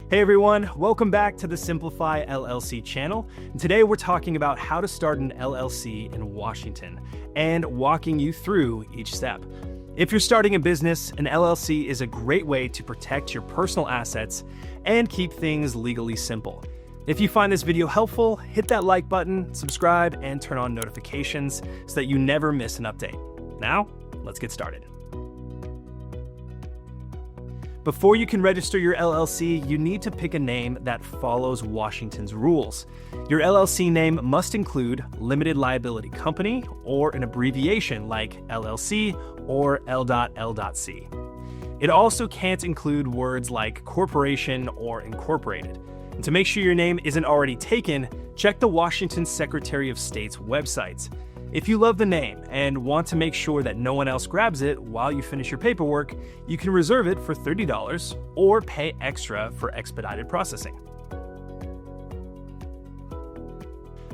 Hey everyone, welcome back to the Simplify LLC channel. And today we're talking about how to start an LLC in Washington and walking you through each step. If you're starting a business, an LLC is a great way to protect your personal assets and keep things legally simple. If you find this video helpful, hit that like button, subscribe, and turn on notifications so that you never miss an update. Now, let's get started. Before you can register your LLC, you need to pick a name that follows Washington's rules. Your LLC name must include limited liability company or an abbreviation like LLC or L.L.C. It also can't include words like corporation or incorporated. And to make sure your name isn't already taken, check the Washington Secretary of State's websites. If you love the name and want to make sure that no one else grabs it while you finish your paperwork, you can reserve it for $30 or pay extra for expedited processing.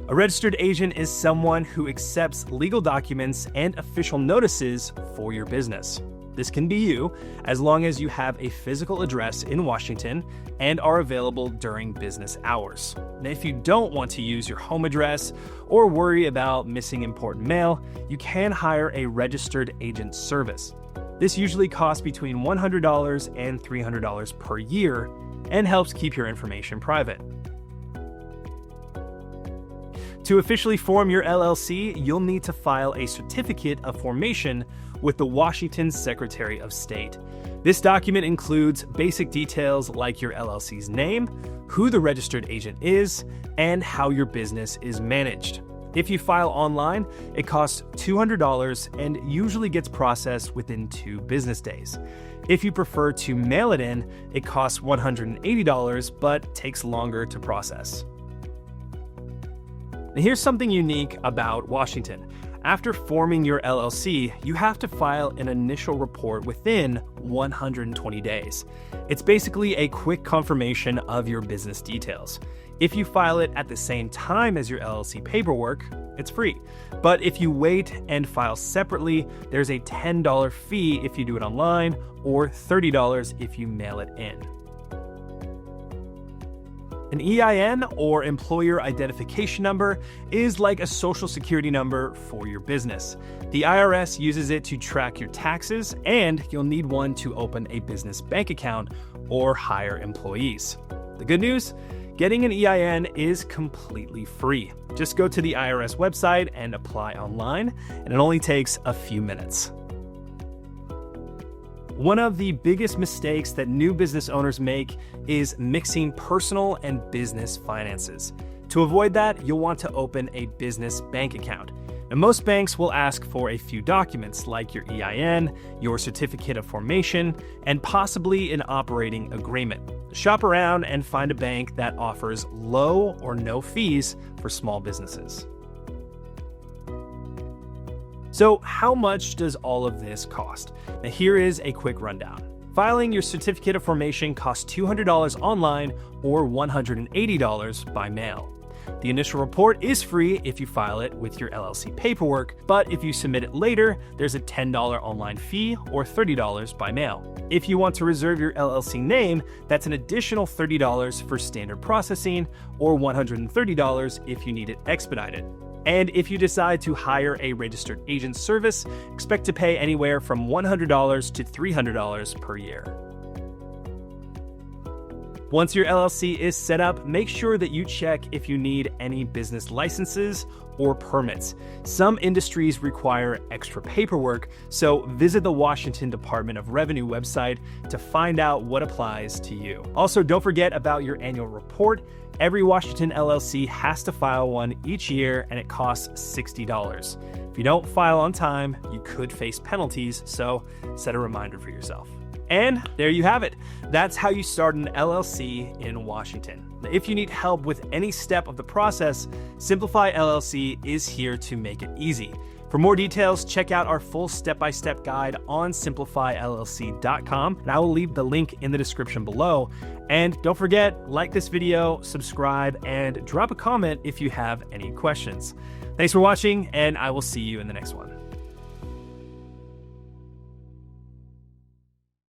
A registered agent is someone who accepts legal documents and official notices for your business. This can be you, as long as you have a physical address in Washington and are available during business hours. Now, if you don't want to use your home address or worry about missing important mail, you can hire a registered agent service. This usually costs between $100 and $300 per year and helps keep your information private. To officially form your LLC, you'll need to file a certificate of formation with the Washington Secretary of State. This document includes basic details like your LLC's name, who the registered agent is, and how your business is managed. If you file online, it costs $200 and usually gets processed within 2 business days. If you prefer to mail it in, it costs $180 but takes longer to process. Now, here's something unique about Washington. After forming your LLC, you have to file an initial report within 120 days. It's basically a quick confirmation of your business details. If you file it at the same time as your LLC paperwork, it's free. But if you wait and file separately, there's a $10 fee if you do it online or $30 if you mail it in. An EIN, or Employer Identification Number, is like a social security number for your business. The IRS uses it to track your taxes, and you'll need one to open a business bank account or hire employees. The good news? Getting an EIN is completely free. Just go to the IRS website and apply online, and it only takes a few minutes. One of the biggest mistakes that new business owners make is mixing personal and business finances. To avoid that, you'll want to open a business bank account. And most banks will ask for a few documents like your EIN, your certificate of formation, and possibly an operating agreement. Shop around and find a bank that offers low or no fees for small businesses. So how much does all of this cost? Now here is a quick rundown. Filing your certificate of formation costs $200 online or $180 by mail. The initial report is free if you file it with your LLC paperwork, but if you submit it later, there's a $10 online fee or $30 by mail. If you want to reserve your LLC name, that's an additional $30 for standard processing or $130 if you need it expedited. And if you decide to hire a registered agent service, expect to pay anywhere from $100 to $300 per year. Once your LLC is set up, make sure that you check if you need any business licenses or permits. Some industries require extra paperwork, so visit the Washington Department of Revenue website to find out what applies to you. Also, don't forget about your annual report. Every Washington LLC has to file one each year, and it costs $60. If you don't file on time, you could face penalties, so set a reminder for yourself. And there you have it. That's how you start an LLC in Washington. If you need help with any step of the process, Simplify LLC is here to make it easy. For more details, check out our full step-by-step guide on simplifyllc.com, and I will leave the link in the description below. And don't forget, like this video, subscribe, and drop a comment if you have any questions. Thanks for watching, and I will see you in the next one.